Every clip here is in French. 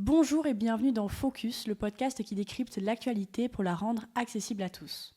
Bonjour et bienvenue dans Focus, le podcast qui décrypte l'actualité pour la rendre accessible à tous.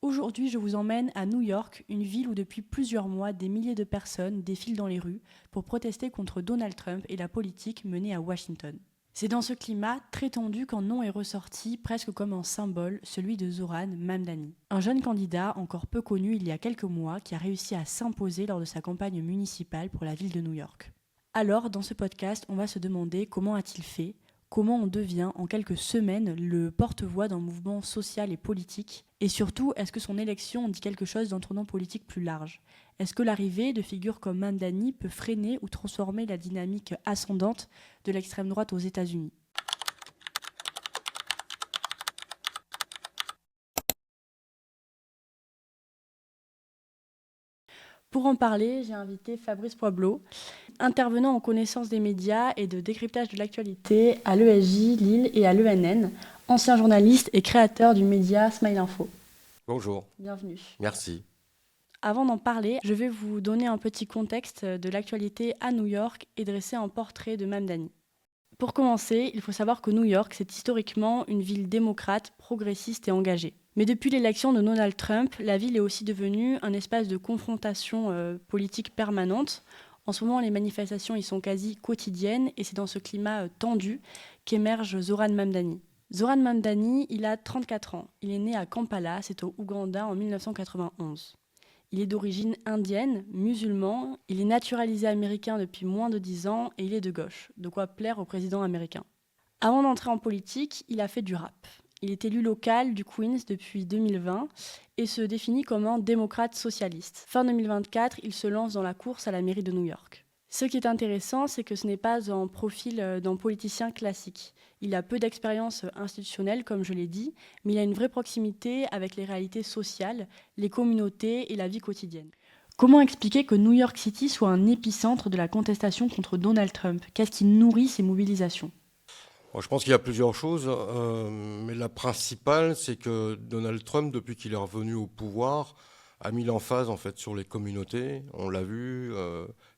Aujourd'hui, je vous emmène à New York, une ville où depuis plusieurs mois, des milliers de personnes défilent dans les rues pour protester contre Donald Trump et la politique menée à Washington. C'est dans ce climat très tendu qu'un nom est ressorti presque comme un symbole, celui de Zoran Mamdani. Un jeune candidat encore peu connu il y a quelques mois qui a réussi à s'imposer lors de sa campagne municipale pour la ville de New York. Alors, dans ce podcast, on va se demander comment a-t-il fait ? Comment on devient en quelques semaines le porte-voix d'un mouvement social et politique ? Et surtout, est-ce que son élection dit quelque chose d'un tournant politique plus large ? Est-ce que l'arrivée de figures comme Mamdani peut freiner ou transformer la dynamique ascendante de l'extrême droite aux États-Unis ? Pour en parler, j'ai invité Fabrice Poiblot, intervenant en connaissance des médias et de décryptage de l'actualité à l'ESJ Lille et à l'ENN, ancien journaliste et créateur du média Smile Info. Bonjour. Bienvenue. Merci. Avant d'en parler, je vais vous donner un petit contexte de l'actualité à New York et dresser un portrait de Mamdani. Pour commencer, il faut savoir que New York, c'est historiquement une ville démocrate, progressiste et engagée. Mais depuis l'élection de Donald Trump, la ville est aussi devenue un espace de confrontation politique permanente. En ce moment, les manifestations y sont quasi quotidiennes et c'est dans ce climat tendu qu'émerge Zoran Mamdani. Zoran Mamdani, il a 34 ans. Il est né à Kampala, c'est au Ouganda, en 1991. Il est d'origine indienne, musulman, il est naturalisé américain depuis moins de 10 ans et il est de gauche, de quoi plaire au président américain. Avant d'entrer en politique, il a fait du rap. Il est élu local du Queens depuis 2020 et se définit comme un démocrate socialiste. Fin 2024, il se lance dans la course à la mairie de New York. Ce qui est intéressant, c'est que ce n'est pas un profil d'un politicien classique. Il a peu d'expérience institutionnelle, comme je l'ai dit, mais il a une vraie proximité avec les réalités sociales, les communautés et la vie quotidienne. Comment expliquer que New York City soit un épicentre de la contestation contre Donald Trump ? Qu'est-ce qui nourrit ces mobilisations ? Bon, je pense qu'il y a plusieurs choses, mais la principale, c'est que Donald Trump, depuis qu'il est revenu au pouvoir, a mis l'emphase en fait sur les communautés. On l'a vu,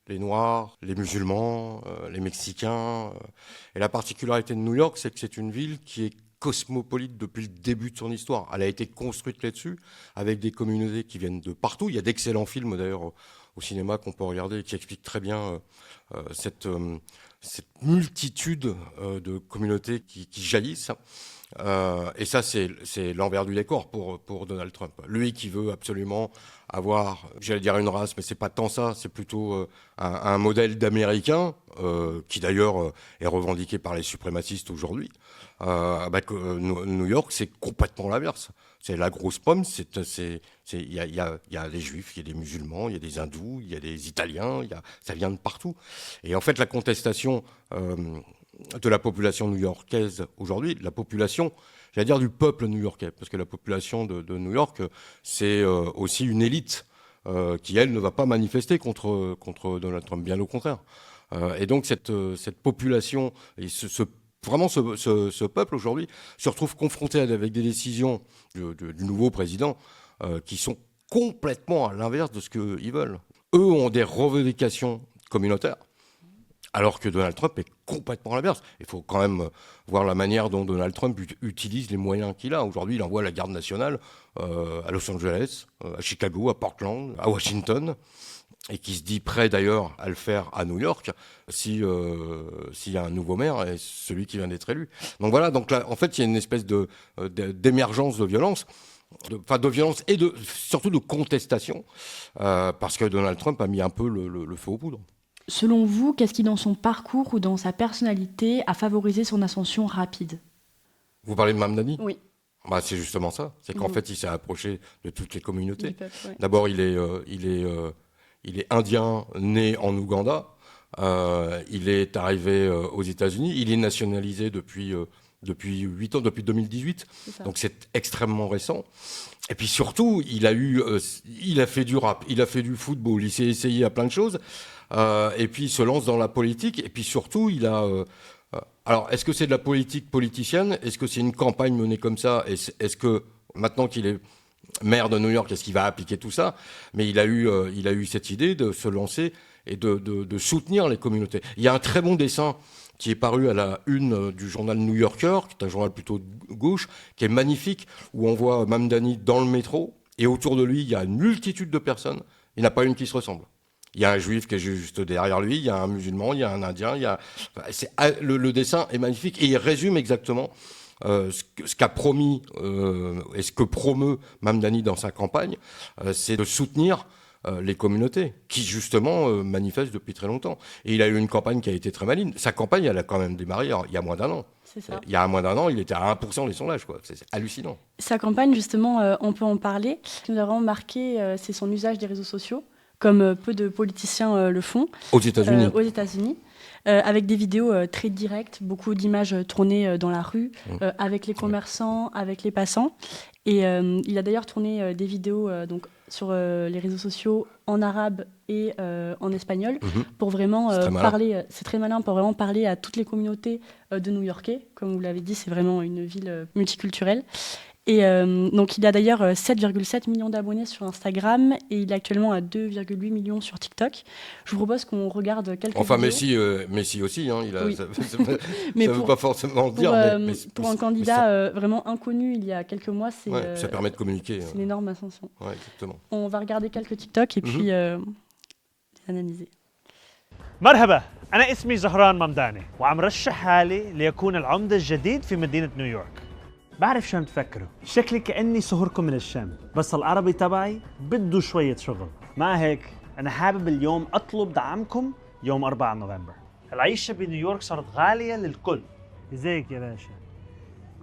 les Noirs, les musulmans, les Mexicains. Et la particularité de New York, c'est que c'est une ville qui est cosmopolite depuis le début de son histoire. Elle a été construite là-dessus, avec des communautés qui viennent de partout. Il y a d'excellents films d'ailleurs au cinéma qu'on peut regarder et qui expliquent très bien cette multitude de communautés qui jaillissent. Et ça, c'est l'envers du décor pour Donald Trump. Lui qui veut absolument avoir, j'allais dire une race, mais c'est pas tant ça, c'est plutôt un modèle d'Américain, qui d'ailleurs est revendiqué par les suprémacistes aujourd'hui. New York, c'est complètement l'inverse. C'est la grosse pomme, il y a des juifs, il y a des musulmans, il y a des hindous, il y a des italiens, ça vient de partout. Et en fait, la contestation de la population new-yorkaise aujourd'hui, la population, j'allais dire du peuple new-yorkais, parce que la population de New York, c'est aussi une élite qui, elle, ne va pas manifester contre Donald Trump, bien au contraire. Et donc cette population, et vraiment ce peuple aujourd'hui se retrouve confronté avec des décisions du nouveau président qui sont complètement à l'inverse de ce qu'ils veulent. Eux ont des revendications communautaires, alors que Donald Trump est complètement à l'inverse. Il faut quand même voir la manière dont Donald Trump utilise les moyens qu'il a. Aujourd'hui, il envoie la garde nationale à Los Angeles, à Chicago, à Portland, à Washington, et qui se dit prêt d'ailleurs à le faire à New York s'il y a un nouveau maire et celui qui vient d'être élu. Donc voilà, donc là, en fait, il y a une espèce d'émergence de violence. De violence et surtout de contestation, parce que Donald Trump a mis un peu le feu aux poudres. Selon vous, qu'est-ce qui, dans son parcours ou dans sa personnalité, a favorisé son ascension rapide ? Vous parlez de Mamdani ? Oui. C'est justement ça. C'est qu'en fait, il s'est approché de toutes les communautés. Peuple, ouais. D'abord, il est indien, né en Ouganda. Il est arrivé aux États-Unis. Il est nationalisé depuis 8 ans, depuis 2018. Donc c'est extrêmement récent. Et puis surtout, il a fait du rap, il a fait du football, il s'est essayé à plein de choses. Et puis il se lance dans la politique. Et puis surtout, alors, est-ce que c'est de la politique politicienne ? Est-ce que c'est une campagne menée comme ça ? Est-ce que, maintenant qu'il est maire de New York, est-ce qu'il va appliquer tout ça ? Mais il a eu cette idée de se lancer et de soutenir les communautés. Il y a un très bon dessin qui est paru à la une du journal New Yorker, qui est un journal plutôt de gauche, qui est magnifique, où on voit Mamdani dans le métro, et autour de lui, il y a une multitude de personnes, il n'y en a pas une qui se ressemble. Il y a un juif qui est juste derrière lui, il y a un musulman, il y a un indien, le dessin est magnifique, et il résume exactement ce qu'a promis et ce que promeut Mamdani dans sa campagne, c'est de soutenir les communautés qui justement manifestent depuis très longtemps. Et il a eu une campagne qui a été très maligne. Sa campagne, elle a quand même démarré il y a moins d'un an. C'est ça. Il y a moins d'un an, il était à 1% des sondages, quoi. C'est hallucinant. Sa campagne, justement, on peut en parler. Ce qui nous a vraiment marqué, c'est son usage des réseaux sociaux, comme peu de politiciens le font. Aux États-Unis. Avec des vidéos très directes, beaucoup d'images tournées dans la rue, avec les commerçants, avec les passants. Et il a d'ailleurs tourné des vidéos donc, sur les réseaux sociaux en arabe et en espagnol pour vraiment parler. C'est très malin pour vraiment parler à toutes les communautés de New-Yorkais. Comme vous l'avez dit, c'est vraiment une ville multiculturelle. Et donc, il a d'ailleurs 7,7 millions d'abonnés sur Instagram et il est actuellement à 2,8 millions sur TikTok. Je vous propose qu'on regarde quelques vidéos. Messi aussi, hein, oui. ça ne veut pas forcément dire. Pour un candidat vraiment inconnu il y a quelques mois, ça permet de communiquer. C'est une énorme ascension. Ouais, exactement. On va regarder quelques TikTok et puis analyser. مرحبا أنا اسمي زهران ممداني وعم رشح حالي ليكون العمدة الجديد في مدينة نيويورك. بعرف شو عم تفكروا، شكلي كأني صهركم من الشام، بس العربي تبعي بده شوية شغل. مع هيك أنا حابب اليوم أطلب دعمكم يوم 4 نوفمبر. العيشة بنيويورك صارت غالية للكل. ازيك يا باشا؟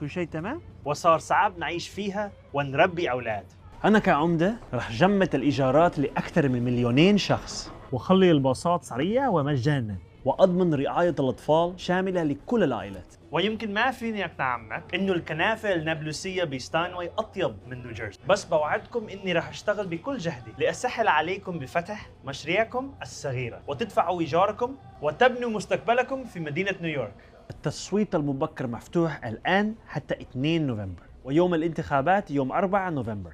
كل شيء تمام؟ وصار صعب نعيش فيها ونربي أولاد. أنا كعمدة رح جمد الإيجارات لأكثر من 2,000,000 شخص وخلي الباصات سريعة ومجانا وأضمن رعاية الأطفال شاملة لكل العائلات. ويمكن ما فيني أقنعك إنه الكنافة النابلسية بستانوي أطيب من نيوجيرسي، بس بوعدكم إني رح أشتغل بكل جهدي لأسهل عليكم بفتح مشاريعكم الصغيرة وتدفعوا إيجاركم وتبنوا مستقبلكم في مدينة نيويورك. التصويت المبكر مفتوح الآن حتى 2 نوفمبر ويوم الانتخابات يوم 4 نوفمبر.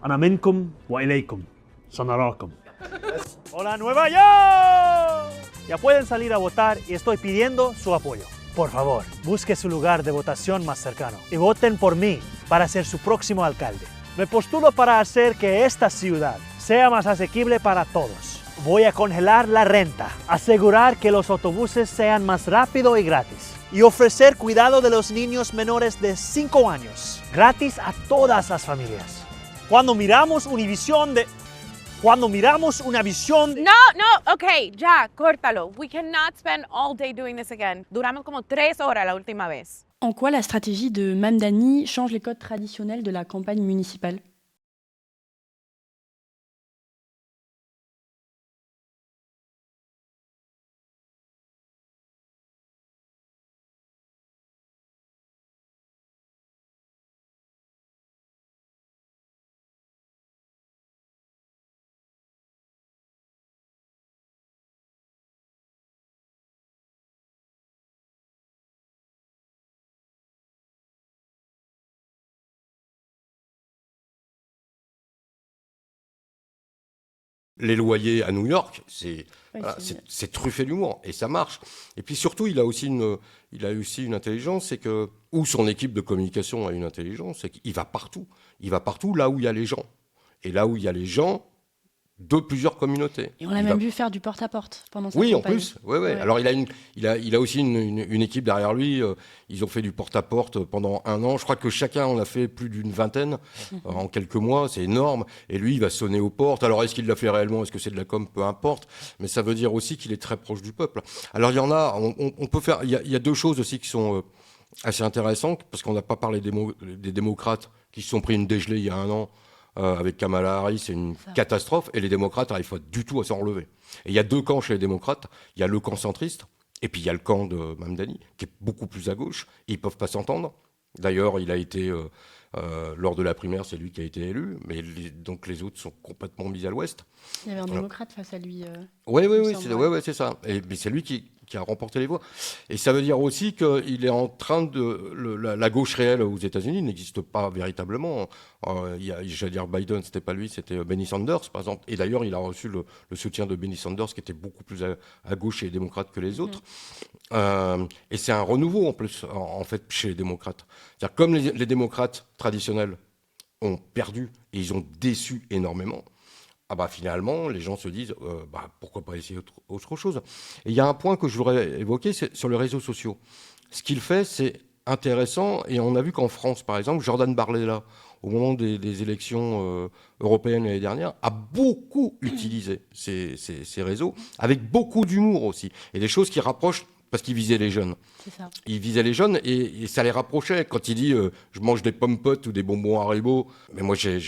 أنا منكم وإليكم سنراكم. Hola Nueva York! Ya pueden salir a votar y estoy pidiendo su apoyo. Por favor, busque su lugar de votación más cercano y voten por mí para ser su próximo alcalde. Me postulo para hacer que esta ciudad sea más asequible para todos. Voy a congelar la renta, asegurar que los autobuses sean más rápido y gratis y ofrecer cuidado de los niños menores de 5 años, gratis a todas las familias. Cuando miramos una visión de... No, okay, ya, córtalo. We cannot spend all day doing this again. Duramos como 3 horas la última vez. En quoi la stratégie de Mamdani change les codes traditionnels de la campagne municipale ? Les loyers à New York, c'est truffé d'humour et ça marche. Et puis surtout, il a aussi une intelligence, c'est que, ou son équipe de communication a une intelligence, c'est qu'il va partout. Il va partout là où il y a les gens. Et là où il y a les gens de plusieurs communautés. Et on l'a même vu faire du porte-à-porte pendant sa campagne. Oui, en plus. Ouais. Alors il a aussi une équipe derrière lui. Ils ont fait du porte-à-porte pendant 1 an. Je crois que chacun en a fait plus d'une vingtaine en quelques mois. C'est énorme. Et lui, il va sonner aux portes. Alors est-ce qu'il l'a fait réellement ? Est-ce que c'est de la com ? Peu importe. Mais ça veut dire aussi qu'il est très proche du peuple. Alors il y en a. On peut faire. Il y a 2 choses aussi qui sont assez intéressantes parce qu'on n'a pas parlé des démocrates qui se sont pris une dégelée il y a 1 an. Avec Kamala Harris, c'est une catastrophe, et les démocrates n'arrivent pas du tout à s'en relever. Et il y a 2 camps chez les démocrates, il y a le camp centriste, et puis il y a le camp de Mamdani, qui est beaucoup plus à gauche, et ils ne peuvent pas s'entendre. D'ailleurs, il a été, lors de la primaire, c'est lui qui a été élu, mais donc les autres sont complètement mis à l'ouest. Il y avait un démocrate face à lui. Oui, c'est ça. Mais c'est lui qui qui a remporté les voix. Et ça veut dire aussi qu'il est en train de... la gauche réelle aux États-Unis n'existe pas véritablement. J'allais dire Biden, c'était pas lui, c'était Bernie Sanders, par exemple. Et d'ailleurs, il a reçu le soutien de Bernie Sanders, qui était beaucoup plus à gauche et démocrate que les autres. Et c'est un renouveau, en plus, en fait, chez les démocrates. C'est-à-dire, comme les démocrates traditionnels ont perdu et ils ont déçu énormément, finalement, les gens se disent pourquoi pas essayer autre chose. Et il y a un point que je voudrais évoquer, c'est sur les réseaux sociaux. Ce qu'il fait, c'est intéressant, et on a vu qu'en France, par exemple, Jordan Bardella, au moment des élections européennes l'année dernière, a beaucoup utilisé ces réseaux, avec beaucoup d'humour aussi, et des choses qui rapprochent, parce qu'il visait les jeunes. C'est ça. Il visait les jeunes et ça les rapprochait. Quand il dit je mange des pommes-potes ou des bonbons Haribo, mais moi j'ai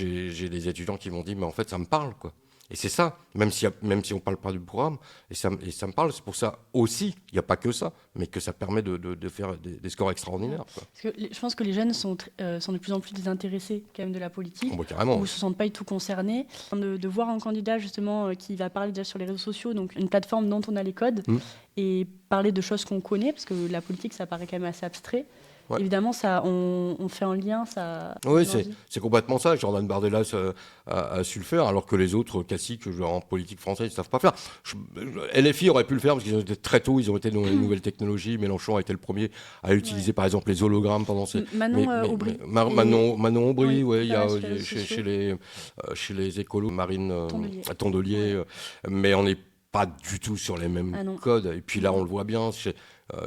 des étudiants qui m'ont dit mais en fait ça me parle, quoi. Et c'est ça, même si on parle pas du programme, et ça me parle. C'est pour ça aussi, il n'y a pas que ça, mais que ça permet de faire des scores extraordinaires, quoi. Parce que je pense que les jeunes sont de plus en plus désintéressés quand même de la politique, Carrément. ou ne se sentent pas du tout concernés. De voir un candidat justement qui va parler déjà sur les réseaux sociaux, donc une plateforme dont on a les codes, et parler de choses qu'on connaît, parce que la politique ça paraît quand même assez abstrait. Ouais. Évidemment, ça, on fait un lien. Oui, c'est complètement ça. Jordan Bardella a su le faire, alors que les autres classiques en politique française ne savent pas faire. LFI aurait pu le faire, parce qu'ils ont été très tôt, ils ont été dans les nouvelles technologies. Mélenchon a été le premier à utiliser, par exemple, les hologrammes pendant ces... Aubry. Manon Aubry, oui, il y a chez les écolos, Marine Tondelier, mais on n'est pas du tout sur les mêmes codes. Et puis là, on le voit bien,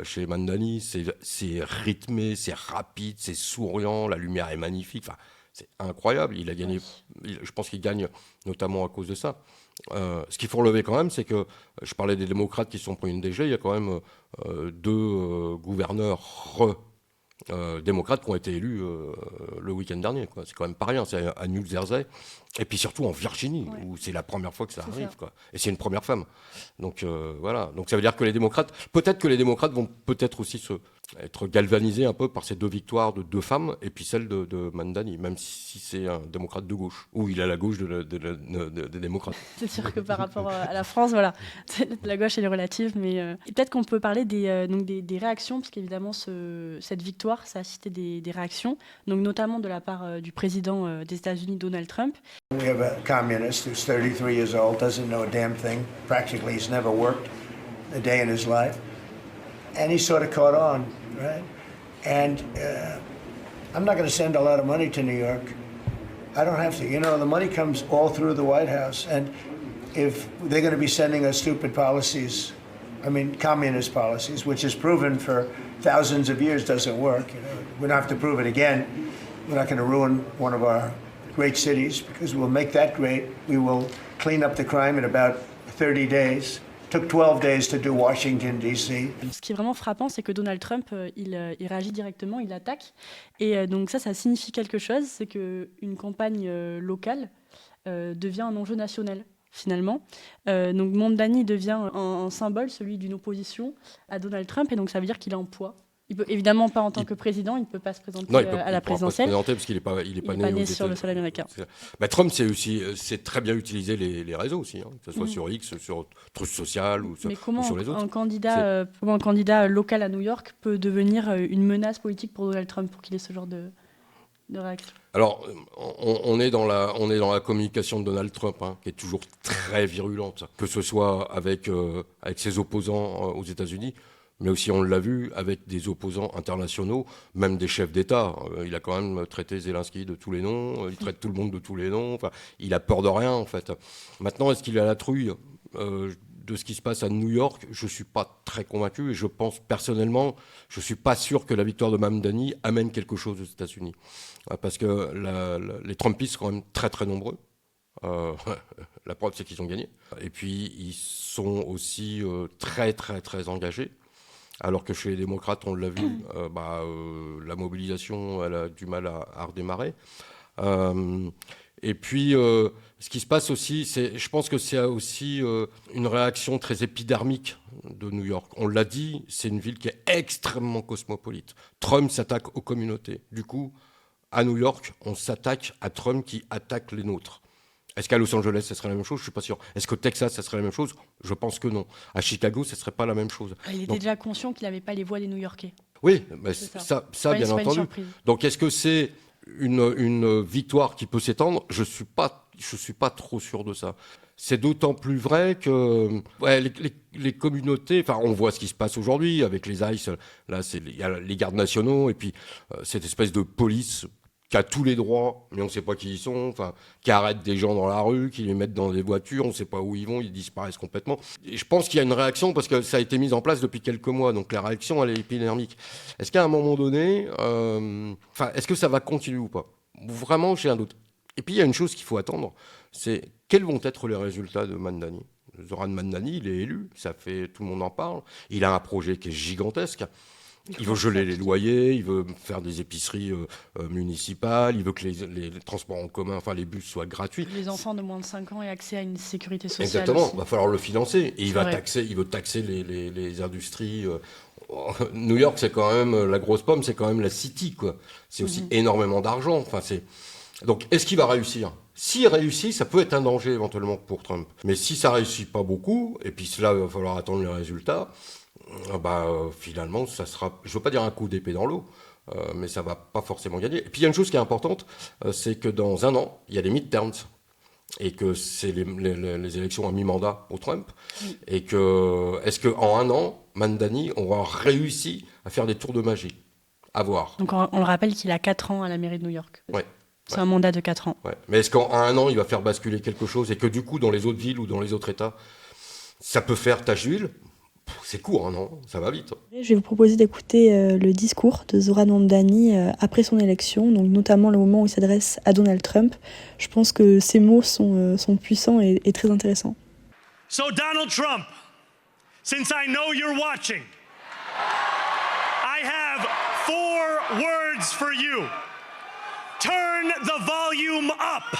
chez Mamdani, c'est rythmé, c'est rapide, c'est souriant, la lumière est magnifique. Enfin, c'est incroyable. Il a gagné. Je pense qu'il gagne notamment à cause de ça. Ce qu'il faut relever quand même, c'est que je parlais des démocrates qui sont pris une DG. Il y a quand même 2 gouverneurs démocrates qui ont été élus le week-end dernier, quoi. C'est quand même pas rien. C'est à New Jersey. Et puis surtout en Virginie, où c'est la première fois que ça arrive, quoi. Et c'est une première femme. Donc voilà. Donc ça veut dire que les démocrates vont peut-être aussi être galvanisés un peu par ces 2 victoires de 2 femmes, et puis celle de Mamdani, même si c'est un démocrate de gauche, ou il est à la gauche des démocrates. C'est sûr que par rapport à la France, voilà, la gauche elle est relative, mais et peut-être qu'on peut parler des réactions, parce qu'évidemment cette victoire, ça a suscité des réactions, donc notamment de la part du président des États-Unis, Donald Trump. We have a communist who's 33 years old, doesn't know a damn thing. Practically, he's never worked a day in his life. And he sort of caught on, right? And I'm not going to send a lot of money to New York. I don't have to. You know, the money comes all through the White House. And if they're going to be sending us stupid policies, I mean, communist policies, which is proven for thousands of years doesn't work. You know, we don't have to prove it again. We're not going to ruin one of our great cities, because we'll make that great. We will clean up the crime in about 30 days. It took 12 days to do Washington, D.C. Ce qui est vraiment frappant, c'est que Donald Trump, il réagit directement, il attaque. Et donc ça signifie quelque chose, c'est qu'une campagne locale devient un enjeu national, finalement. Donc Mamdani devient un symbole, celui d'une opposition à Donald Trump, et donc ça veut dire qu'il est en poids. Il peut évidemment pas en tant que président, il ne peut pas se présenter à la présidentielle. Il ne peut pas se présenter parce qu'il n'est pas né sur le sol américain. Trump c'est très bien utilisé les réseaux aussi, hein, que ce soit sur X, sur Truth Social ou sur les autres. Comment un candidat local à New York peut devenir une menace politique pour Donald Trump, pour qu'il ait ce genre de réaction? Alors, on est dans la communication de Donald Trump, hein, qui est toujours très virulente, que ce soit avec ses opposants aux États-Unis, mais aussi, on l'a vu, avec des opposants internationaux, même des chefs d'État. Il a quand même traité Zelensky de tous les noms, il traite tout le monde de tous les noms, enfin, il a peur de rien, en fait. Maintenant, est-ce qu'il a la trouille de ce qui se passe à New York? Je ne suis pas très convaincu, et je pense personnellement, je ne suis pas sûr que la victoire de Mamdani amène quelque chose aux États-Unis. Parce que les Trumpistes sont quand même très très nombreux. La preuve, c'est qu'ils ont gagné. Et puis, ils sont aussi très très très engagés. Alors que chez les démocrates, on l'a vu, la mobilisation, elle a du mal à redémarrer. Et puis, ce qui se passe aussi, je pense que c'est aussi une réaction très épidermique de New York. On l'a dit, c'est une ville qui est extrêmement cosmopolite. Trump s'attaque aux communautés. Du coup, à New York, on s'attaque à Trump qui attaque les nôtres. Est-ce qu'à Los Angeles, ça serait la même chose? Je ne suis pas sûr. Est-ce qu'au Texas, ça serait la même chose? Je pense que non. À Chicago, ça ne serait pas la même chose. Il était déjà conscient qu'il n'avait pas les voix des New-Yorkais. Oui, mais C'est ça Ouais, bien c'est pas une entendu. surprise. Donc, est-ce que c'est une victoire qui peut s'étendre? Je suis pas trop sûr de ça. C'est d'autant plus vrai que les communautés, enfin, on voit ce qui se passe aujourd'hui avec les ICE. Là, il y a les gardes nationaux et puis cette espèce de police qui a tous les droits, mais on ne sait pas qui ils sont, enfin, qui arrête des gens dans la rue, qui les mettent dans des voitures, on ne sait pas où ils vont, ils disparaissent complètement. Et je pense qu'il y a une réaction, parce que ça a été mis en place depuis quelques mois, donc la réaction, elle est épidermique. Est-ce qu'à un moment donné, est-ce que ça va continuer ou pas? Vraiment, j'ai un doute. Et puis, il y a une chose qu'il faut attendre, c'est quels vont être les résultats de Mamdani. Zoran Mamdani, il est élu, tout le monde en parle, il a un projet qui est gigantesque. Il veut geler les loyers, il veut faire des épiceries municipales, il veut que les transports en commun, enfin les bus soient gratuits. Les enfants de moins de 5 ans aient accès à une sécurité sociale. Exactement, aussi. il va falloir le financer. Et il veut taxer les industries. New York, c'est quand même, la grosse pomme, c'est quand même la City, quoi. C'est aussi énormément d'argent. Enfin, donc, est-ce qu'il va réussir? S'il réussit, ça peut être un danger éventuellement pour Trump. Mais si ça réussit pas beaucoup, et puis cela, il va falloir attendre les résultats, finalement, ça sera, je ne veux pas dire un coup d'épée dans l'eau, mais ça ne va pas forcément gagner. Et puis il y a une chose qui est importante, c'est que dans un an, il y a les midterms, et que c'est les élections à mi-mandat pour Trump, et que est-ce qu'en un an, Mamdani aura réussi à faire des tours de magie? À voir. Donc on le rappelle qu'il a 4 ans à la mairie de New York. Ouais. C'est un mandat de 4 ans. Ouais. Mais est-ce qu'en un an, il va faire basculer quelque chose, et que du coup, dans les autres villes ou dans les autres États, ça peut faire tache d'huile? C'est court, hein, non? Ça va vite. Je vais vous proposer d'écouter le discours de Zoran Mamdani après son élection, donc notamment le moment où il s'adresse à Donald Trump. Je pense que ces mots sont puissants et très intéressants. So Donald Trump, since I know you're watching, I have 4 words for you. Turn the volume up.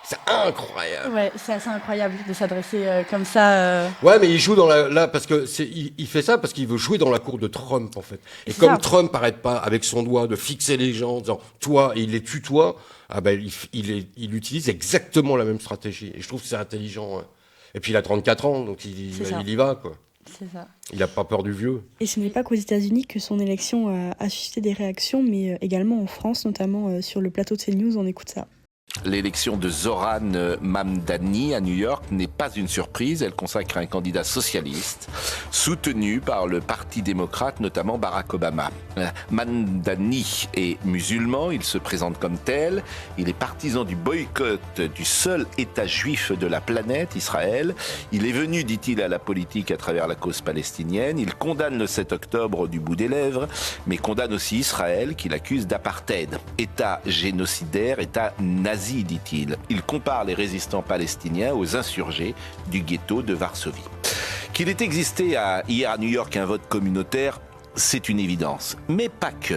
C'est incroyable. Ouais, c'est assez incroyable de s'adresser comme ça. Ouais, mais il joue là parce que il fait ça parce qu'il veut jouer dans la cour de Trump en fait. Et comme Trump n'arrête pas avec son doigt de fixer les gens en disant toi et il les tutoie, il utilise exactement la même stratégie. Et je trouve que c'est intelligent. Ouais. Et puis il a 34 ans, donc il y va quoi. C'est ça. Il n'a pas peur du vieux. Et ce n'est pas qu'aux États-Unis que son élection a suscité des réactions, mais également en France, notamment sur le plateau de CNews, on écoute ça. L'élection de Zoran Mamdani à New York n'est pas une surprise. Elle consacre un candidat socialiste soutenu par le Parti démocrate, notamment Barack Obama. Mamdani est musulman, il se présente comme tel. Il est partisan du boycott du seul État juif de la planète, Israël. Il est venu, dit-il, à la politique à travers la cause palestinienne. Il condamne le 7 octobre du bout des lèvres, mais condamne aussi Israël qu'il accuse d'apartheid. État génocidaire, État nazi, dit-il. Il compare les résistants palestiniens aux insurgés du ghetto de Varsovie. Qu'il ait existé hier à New York un vote communautaire, c'est une évidence. Mais pas que.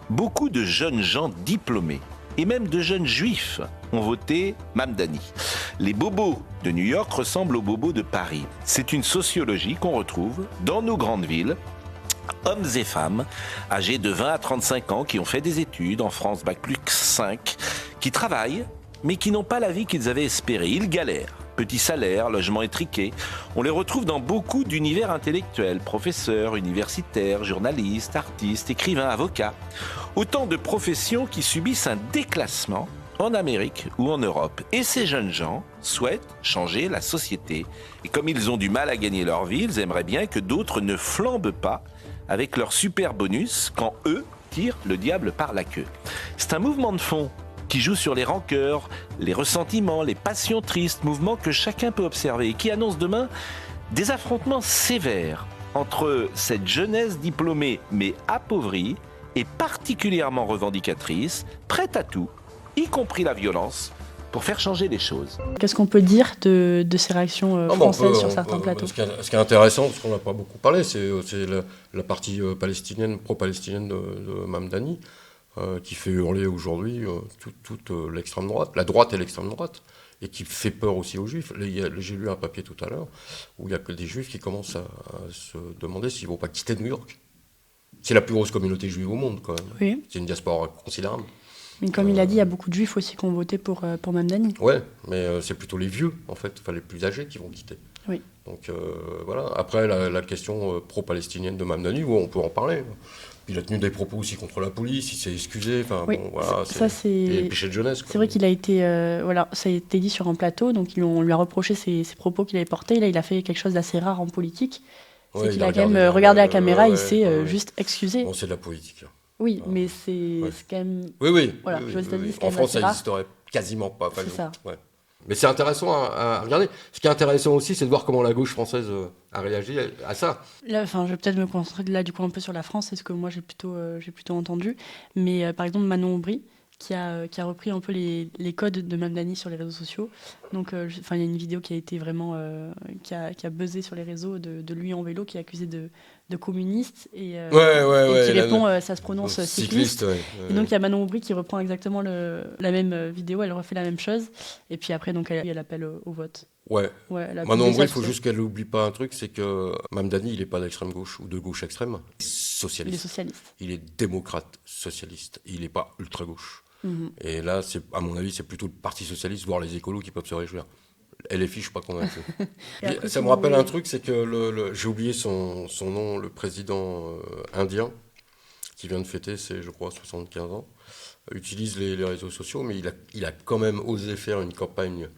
Beaucoup de jeunes gens diplômés et même de jeunes juifs ont voté Mamdani. Les bobos de New York ressemblent aux bobos de Paris. C'est une sociologie qu'on retrouve dans nos grandes villes. Hommes et femmes âgés de 20 à 35 ans qui ont fait des études, en France Bac plus 5, qui travaillent, mais qui n'ont pas la vie qu'ils avaient espérée. Ils galèrent. Petit salaire, logement étriqué. On les retrouve dans beaucoup d'univers intellectuels, professeurs, universitaires, journalistes, artistes, écrivains, avocats. Autant de professions qui subissent un déclassement en Amérique ou en Europe. Et ces jeunes gens souhaitent changer la société. Et comme ils ont du mal à gagner leur vie, ils aimeraient bien que d'autres ne flambent pas avec leur super bonus quand eux tirent le diable par la queue. C'est un mouvement de fond qui joue sur les rancœurs, les ressentiments, les passions tristes, mouvement que chacun peut observer et qui annonce demain des affrontements sévères entre cette jeunesse diplômée mais appauvrie et particulièrement revendicatrice, prête à tout, y compris la violence, pour faire changer les choses. Qu'est-ce qu'on peut dire de ces réactions françaises sur certains plateaux? Ce qui est intéressant, parce qu'on n'a pas beaucoup parlé, c'est la partie palestinienne, pro-palestinienne de Mamdani, qui fait hurler aujourd'hui toute l'extrême droite, la droite et l'extrême droite, et qui fait peur aussi aux juifs. J'ai lu un papier tout à l'heure où il y a que des juifs qui commencent à se demander s'ils ne vont pas quitter New York. C'est la plus grosse communauté juive au monde, quand même. Oui. C'est une diaspora considérable. Mais comme il a dit, il y a beaucoup de juifs aussi qui ont voté pour Mamdani. Ouais, mais c'est plutôt les vieux, en fait, enfin les plus âgés qui vont quitter. Oui. Donc voilà. Après, la question pro-palestinienne de Mamdani, on peut en parler. Il a tenu des propos aussi contre la police, il s'est excusé. Enfin, oui, bon, voilà, c'est des péchés de jeunesse. C'est vrai qu'il a été, ça a été dit sur un plateau, donc on lui a reproché ces propos qu'il avait portés. Là, il a fait quelque chose d'assez rare en politique. C'est qu'il a quand même regardé la caméra, il s'est juste excusé. Bon, c'est de la politique. Oui, mais c'est quand même. Oui. Voilà, en France, ça n'existerait quasiment pas. C'est ça. Ouais. Mais c'est intéressant à regarder. Ce qui est intéressant aussi, c'est de voir comment la gauche française a réagi à ça. Là, je vais peut-être me concentrer là du coup un peu sur la France, c'est ce que moi j'ai plutôt entendu. Mais par exemple Manon Aubry, qui a repris un peu les codes de Mamdani sur les réseaux sociaux. Donc, il y a une vidéo qui a été vraiment qui a buzzé sur les réseaux de lui en vélo, qui est accusé de communiste et qui répond, ça se prononce cycliste. Et donc il y a Manon Aubry qui reprend exactement la même vidéo, elle refait la même chose. Et puis après, donc elle appelle au vote. Ouais. Manon Aubry, il faut juste qu'elle n'oublie pas un truc, c'est que Mamdani, il n'est pas d'extrême gauche ou de gauche extrême. Il est socialiste. Il est socialiste. Il est démocrate socialiste. Il n'est pas ultra gauche. Et là, à mon avis, c'est plutôt le Parti socialiste, voire les écolos qui peuvent se réjouir. LFI, je ne suis pas convaincu. Ça me rappelle un truc, c'est que j'ai oublié son nom, le président indien, qui vient de fêter ses, je crois, 75 ans, utilise les réseaux sociaux, mais il a quand même osé faire une campagne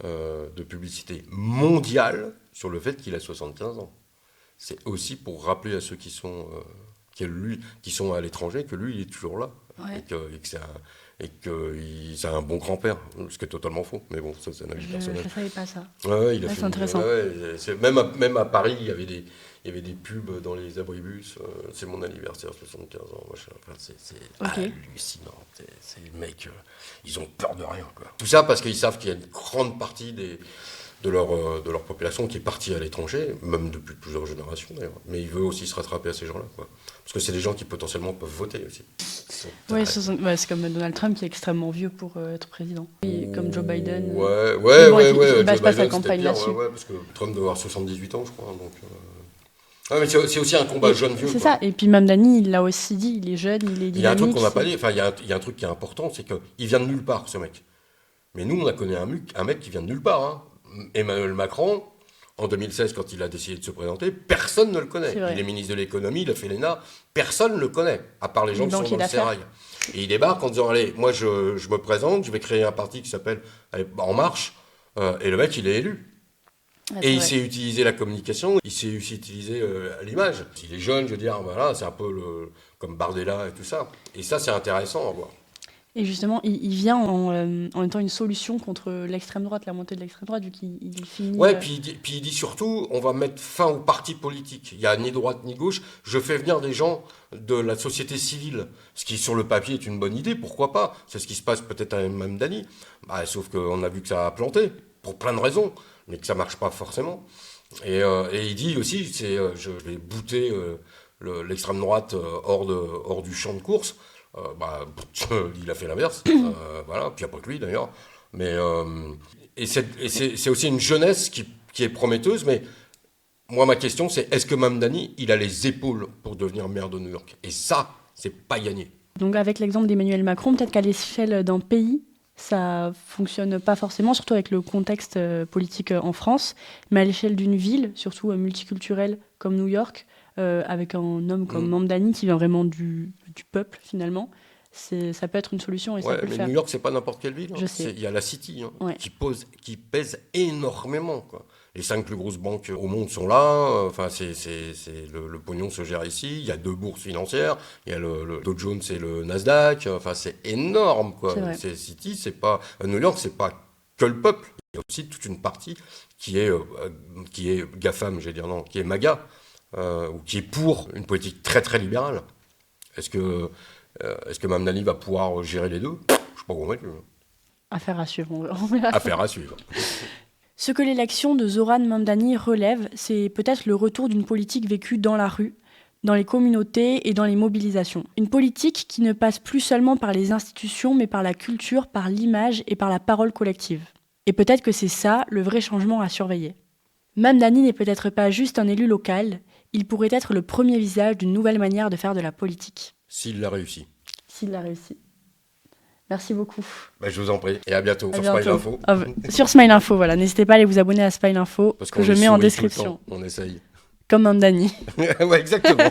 de publicité mondiale sur le fait qu'il a 75 ans. C'est aussi pour rappeler à ceux qui sont à l'étranger que lui, il est toujours là. Ouais. Et que c'est un bon grand-père, ce qui est totalement faux. Mais bon, ça, c'est un avis personnel. Je ne savais pas ça. Ouais, c'est intéressant. Même à Paris, il y avait des pubs dans les abribus. C'est mon anniversaire, 75 ans. C'est hallucinant. C'est les mecs, ils ont peur de rien, quoi. Tout ça parce qu'ils savent qu'il y a une grande partie de leur population qui est partie à l'étranger, même depuis plusieurs générations d'ailleurs. Mais il veut aussi se rattraper à ces gens-là, quoi. Parce que c'est des gens qui potentiellement peuvent voter aussi. Oui, c'est comme Donald Trump qui est extrêmement vieux pour être président. Et comme Joe Biden. Il base pas sa campagne là-dessus. Parce que Trump doit avoir 78 ans, je crois. Donc, mais c'est aussi un combat jeune-vieux. C'est ça. Et puis Mamdani, il l'a aussi dit, il est jeune, il est dynamique. Il y a un truc qu'on n'a pas dit. Enfin, il y a un truc qui est important, c'est qu'il vient de nulle part, ce mec. Mais nous, on a connu un mec qui vient de nulle part. Hein. Emmanuel Macron, en 2016, quand il a décidé de se présenter, personne ne le connaît. Il est ministre de l'économie, il a fait l'ENA, personne ne le connaît, à part les gens qui sont dans le sérail. Et il débarque en disant, allez, moi je me présente, je vais créer un parti qui s'appelle En Marche, et le mec, il est élu. Et il sait utiliser la communication, il sait aussi utiliser l'image. S'il est jeune, je veux dire, voilà, c'est un peu comme Bardella et tout ça. Et ça, c'est intéressant à voir. Et justement, il vient en étant une solution contre l'extrême droite, la montée de l'extrême droite, vu qu'il finit... Ouais, puis il dit surtout, on va mettre fin aux partis politiques. Il n'y a ni droite ni gauche. Je fais venir des gens de la société civile. Ce qui, sur le papier, est une bonne idée, pourquoi pas. C'est ce qui se passe peut-être à Mamdani. Sauf qu'on a vu que ça a planté, pour plein de raisons, mais que ça ne marche pas forcément. Et il dit aussi, je vais booter l'extrême droite hors du champ de course. Il a fait l'inverse, voilà, puis il n'y a pas que lui d'ailleurs. Mais, c'est aussi une jeunesse qui est prometteuse, mais moi ma question c'est, est-ce que Mamdani, il a les épaules pour devenir maire de New York? Et ça, c'est pas gagné. Donc avec l'exemple d'Emmanuel Macron, peut-être qu'à l'échelle d'un pays, ça fonctionne pas forcément, surtout avec le contexte politique en France, mais à l'échelle d'une ville, surtout multiculturelle comme New York, avec un homme comme Mamdani qui vient vraiment du peuple finalement, ça peut être une solution et ça peut le faire. New York, c'est pas n'importe quelle ville. Je sais. Il y a la City qui pèse énormément, quoi. Les 5 plus grosses banques au monde sont là. Enfin, le pognon se gère ici. Il y a 2 bourses financières. Il y a le Dow Jones et le Nasdaq. Enfin, c'est énorme, quoi. C'est City, c'est pas New York, c'est pas que le peuple. Il y a aussi toute une partie qui est GAFAM, qui est MAGA, ou qui est pour une politique très très libérale. Est-ce que Mamdani va pouvoir gérer les deux? Je ne suis pas convaincu. Affaire à suivre. Affaire à suivre. Ce que l'élection de Zoran Mamdani relève, c'est peut-être le retour d'une politique vécue dans la rue, dans les communautés et dans les mobilisations. Une politique qui ne passe plus seulement par les institutions, mais par la culture, par l'image et par la parole collective. Et peut-être que c'est ça, le vrai changement à surveiller. Mamdani n'est peut-être pas juste un élu local, il pourrait être le premier visage d'une nouvelle manière de faire de la politique. S'il l'a réussi. S'il l'a réussi. Merci beaucoup. Bah, je vous en prie. Et à bientôt À sur bientôt. Smile Info. Sur Smile Info, voilà. N'hésitez pas à aller vous abonner à Smile Info Parce que qu'on je y mets en sourit tout le description. temps. On essaye. Comme Mamdani. Ouais, exactement.